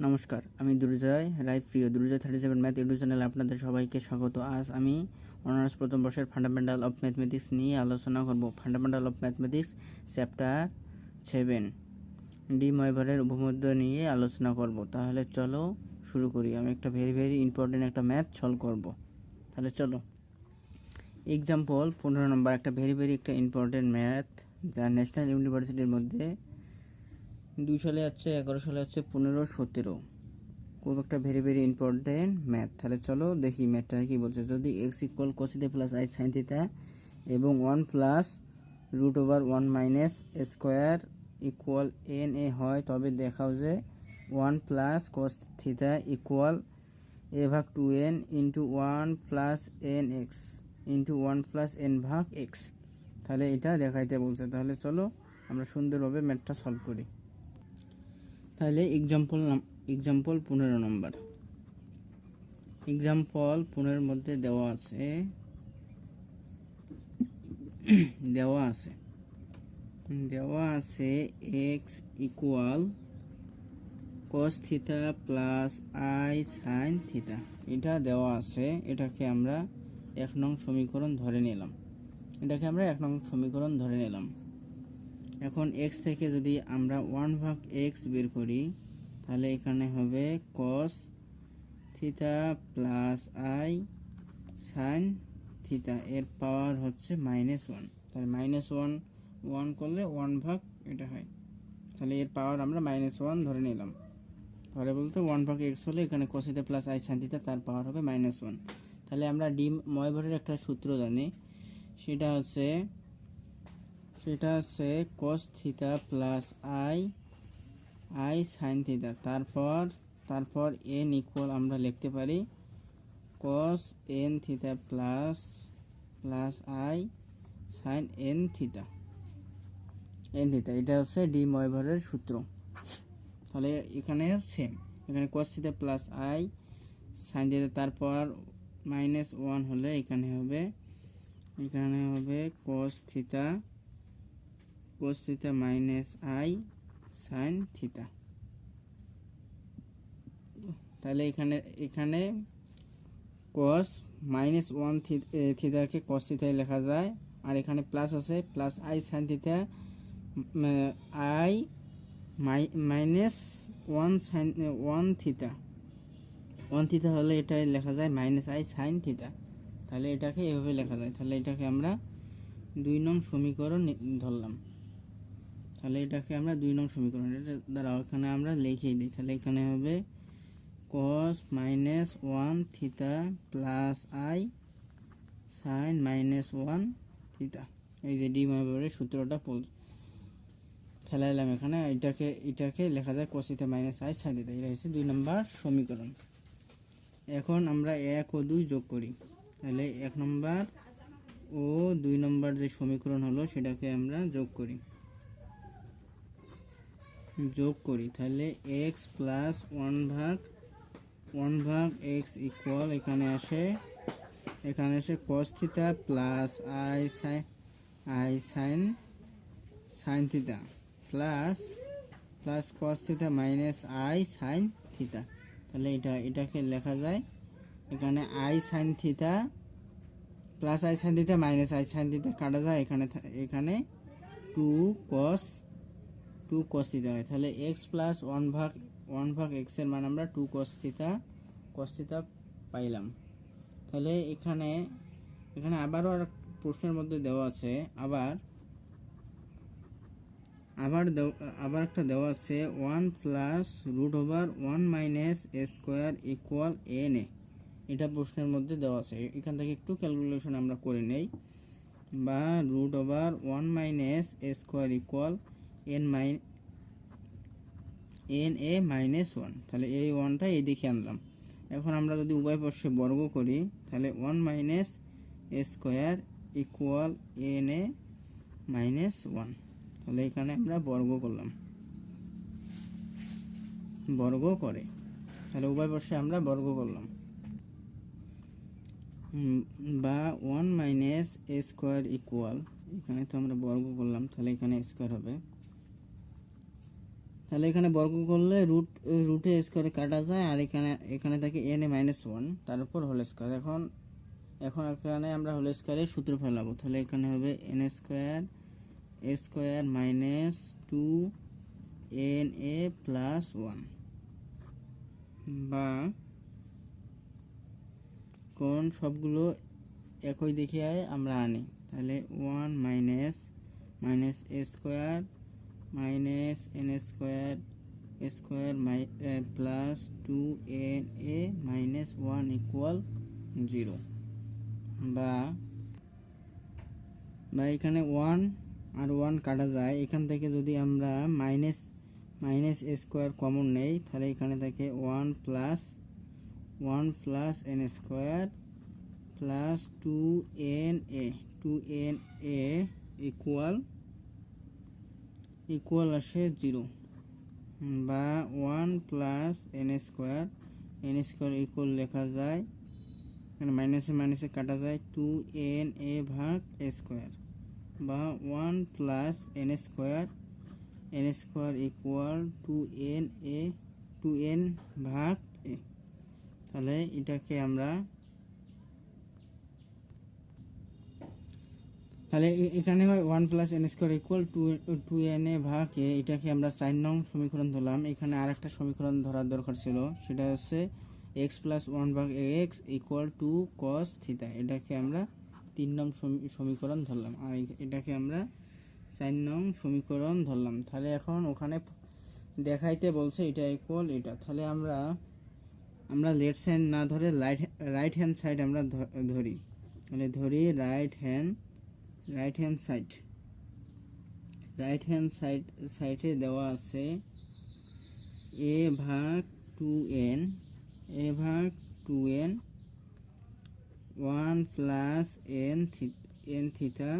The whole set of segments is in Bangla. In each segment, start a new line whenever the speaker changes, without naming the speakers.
নমস্কার, আমি দুর্জয় রায় প্রিয় দুর্জয় 37 ম্যাথ ইউটিউব চ্যানেলে আপনাদের সবাইকে স্বাগত। আজ আমি অনার্স প্রথম বর্ষের ফান্ডামেন্টাল অফ ম্যাথমেটিক্স নিয়ে আলোচনা করব। ফান্ডামেন্টাল অফ ম্যাথমেটিক্স চ্যাপ্টার 7 ডি ময়ভারের উপপাদ্য নিয়ে আলোচনা করব। তাহলে চলো শুরু করি। আমি একটা ভেরি ইম্পর্টেন্ট একটা ম্যাথ সলভ করব। তাহলে চলো। এক্সাম্পল 15 নম্বর একটা ভেরি একটা ইম্পর্টেন্ট ম্যাথ, যা ন্যাশনাল ইউনিভার্সিটির মধ্যে 2 সালে আছে, 11 সালে আছে, 15, 17। খুব একটা ভেরি ইম্পর্টেন্ট ম্যাথ। তাহলে চলো দেখি ম্যাথটা কি বলছে। যদি x equal cos theta plus i sin theta এবং 1 plus root over 1 minus square equal n a হয়, তবে দেখাও যে 1 plus cos theta equal a ভাগ 2n into 1 plus n x into 1 plus n ভাগ x। তাহলে এটা দেখাইতে বলছে। তাহলে চলো আমরা সুন্দরভাবে ম্যাথটা সলভ করি। তাহলে এক্সাম্পল 15 নম্বর। এক্সাম্পল 15 মধ্যে দেওয়া আছে x equal cos theta plus i sin theta, এটা দেওয়া আছে। এটাকে আমরা 1 নং সমীকরণ ধরে নিলাম। এখন x থেকে যদি আমরা 1 ভাগ x বের করি, তাহলে এখানে হবে cos theta plus i sin theta, এর পাওয়ার হচ্ছে -1। তাহলে -1 করলে 1 ভাগ এটা হয়, তাহলে এর পাওয়ার আমরা -1 ধরে নিলাম। ধরে বলতে 1 ভাগ x হলে এখানে cos theta plus i sin theta, তার পাওয়ার হবে -1। তাহলে আমরা ডি ময়ভারের একটা সূত্র জানি, সেটা হচ্ছে cos theta plus i sin theta, তারপর n ইকুয়াল আমরা লিখতে পারি cos n theta plus i sin n theta. এটা হচ্ছে ডি ময়ভারের সূত্র। তাহলে এখানে সেম, এখানে cos theta plus i sin theta, তারপর -1 হলে এখানে হবে cos theta minus i sin theta. তাহলে এখানে cos -1 থিটাকে cos থিটায় লেখা যায়, আর এখানে প্লাস আছে, plus i sin theta i -1 theta, 1 theta হলে এটাই লেখা যায় -i sin থিটা। তাহলে এটাকে এভাবে লেখা যায়। তাহলে এটাকে আমরা 2 নং সমীকরণ ধরলাম। তাহলে এটাকে আমরা 2 নং সমীকরণ, এটা দ্বারা এখানে আমরা লিখে দিই। তাহলে এখানে হবে cos -1 theta plus i sin -1 theta. এই যে ডি ময়ভারের সূত্রটা ফেলাইলাম এখানে। এটাকে লেখা যায় cos theta minus i sin theta. এটা হচ্ছে 2 নম্বর সমীকরণ। এখন আমরা 1 ও 2 যোগ করি। তাহলে 1 নম্বর ও 2 নম্বর যে সমীকরণ হলো, সেটাকে আমরা যোগ করি। তাহলে x প্লাস 1 ভাগ x ইকুয়াল এখানে আসে cos theta plus i sin theta plus cos theta minus i sin theta. তাহলে এটাকে লেখা যায় এখানে i sin theta plus i sin theta minus i sin theta কাটা যায়, এখানে 2 cos থিটা হয়। তাহলে x প্লাস 1 ভাগ x এর মান আমরা 2 cos থিটা পাইলাম। তাহলে এখানে আবারও আর প্রশ্নের মধ্যে দেওয়া আছে, আবার একটা দেওয়া আছে 1 plus root over 1 minus square equal n a। এটা প্রশ্নের মধ্যে দেওয়া আছে। এখান থেকে একটু ক্যালকুলেশন আমরা করে নেই। বা root over 1 minus square equal n a minus 1। তাহলে এই 1টা এইদিকে আনলাম। এখন আমরা যদি উভয় পাশে বর্গ করি, তাহলে 1 minus square equal n a minus 1। তাহলে এখানে আমরা বর্গ করে, তাহলে উভয় পাশে আমরা বর্গ করলাম। বা 1 মাইনাস স্কোয়ার ইকুয়াল, এখানে তো আমরা বর্গ করলাম, তাহলে এখানে স্কোয়ার হবে। তাহলে এখানে বর্গ করলে রুটে স্কোয়ারে কাটা যায়, আর এখানে থাকে n - 1 তার উপর হোল স্কোয়ার। এখন এখানে আমরা হোল স্কোয়ারের সূত্র ফেলাবো। তাহলে এখানে হবে n square a square minus 2na plus 1, বা কোন সবগুলো একই দেখে আমরা আনি। তাহলে 1 minus a square minus n square square plus 2na minus 1 equal 0, বা এখানে 1 আর 1 কাটা যায়। এখান থেকে যদি আমরা মাইনাস a স্কোয়ার কমন নেই, তাহলে এখানে থাকে 1 plus n square plus 2na equal আসে 0, বা 1 প্লাস n স্কোয়ার ইকুয়াল লেখা যায়, এখানে মাইনাসে কাটা যায় 2na ভাগ a স্কোয়ার, বা 1 plus n square equal 2n ভাগ a। তাহলে এটাকে আমরা এখানে হয় 1 plus n square equal 2na ভাগ a। এটাকে আমরা 4 নং সমীকরণ ধরলাম। এখানে আর একটা সমীকরণ ধরার দরকার ছিল, সেটা হচ্ছে x প্লাস 1 ভাগ ax ইকুয়াল 2 cos থিটা। এটাকে আমরা 3 নং সমীকরণ ধরলাম, আর এটাকে আমরা 4 নং সমীকরণ ধরলাম। তাহলে এখন ওখানে দেখাইতে বলছে এটা ইকুয়াল এটা। তাহলে আমরা লেফট সাইড না ধরে রাইট হ্যান্ড সাইড আমরা ধরি। তাহলে ধরি রাইট হ্যান্ড সাইডে দেওয়া আছে a ভাগ 2n 1 plus n theta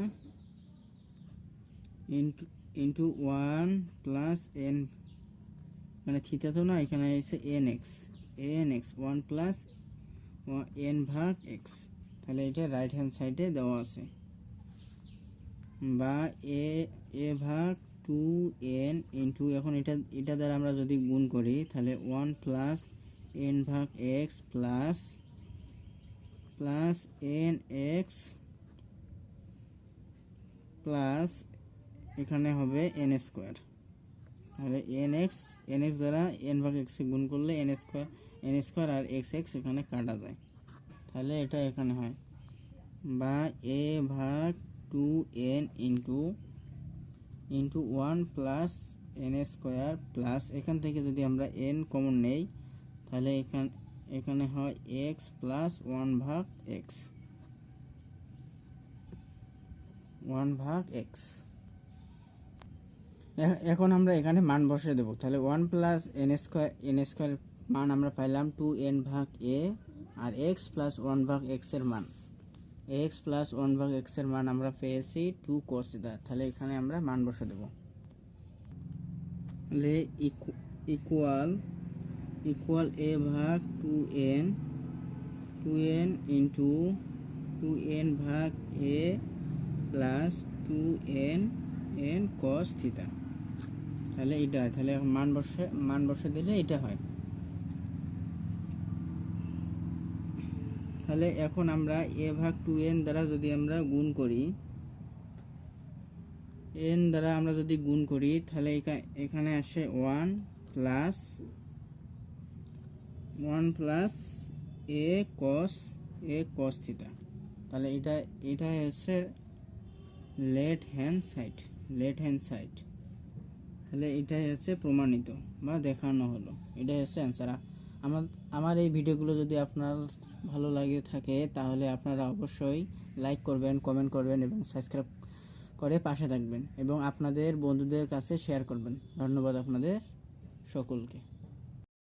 into 1 plus n, মানে থিটা তো না, এখানে আছে nx 1 প্লাস n ভাগ x। তাহলে এটা রাইট হ্যান্ড সাইডে দেওয়া আছে, বা a ভাগ 2n ইন্টু, এখন এটা দ্বারা আমরা যদি গুণ করি তাহলে 1 প্লাস n ভাগ x প্লাস nx প্লাস এখানে হবে n স্কোয়ার। তাহলে nx দ্বারা n ভাগ x গুণ করলে n স্কোয়ার আর x এখানে কাটা যায়। তাহলে এটা এখানে হয়, বা a ভাগ 2n into 1 plus n square plus, এখান থেকে যদি আমরা n কমন নেই তাহলে এখানে হয় x প্লাস 1 ভাগ x। এখন আমরা এখানে মান বসিয়ে দেবো। তাহলে 1 প্লাস n স্কোয়ার মান আমরা পাইলাম 2n ভাগ a, আর x প্লাস 1 ভাগ x এর মান আমরা পেয়েছি 2 cos থিটা। তাহলে এখানে আমরা মান বসিয়ে দেবো। তাহলে ইকুয়াল a ভাগ 2n ইন্টু 2n ভাগ a plus 2n cos theta. তাহলে এটা হয়। তাহলে মান বসে দিলে এটা হয়। তাহলে এখন আমরা a ভাগ 2n দ্বারা যদি আমরা গুণ করি, তাহলে এখানে আসে 1 প্লাস a cos থিটা। তাহলে এটা হচ্ছে লেফট হ্যান্ড সাইড। তাহলে এটাই হচ্ছে প্রমাণিত বা দেখানো হলো। এটাই হচ্ছে অ্যান্সার। আমার এই ভিডিওগুলো যদি আপনার ভালো লাগে থাকে তাহলে আপনারা অবশ্যই লাইক করবেন, কমেন্ট করবেন এবং সাবস্ক্রাইব করে পাশে থাকবেন এবং আপনাদের বন্ধুদের কাছে শেয়ার করবেন। ধন্যবাদ আপনাদের সকলকে।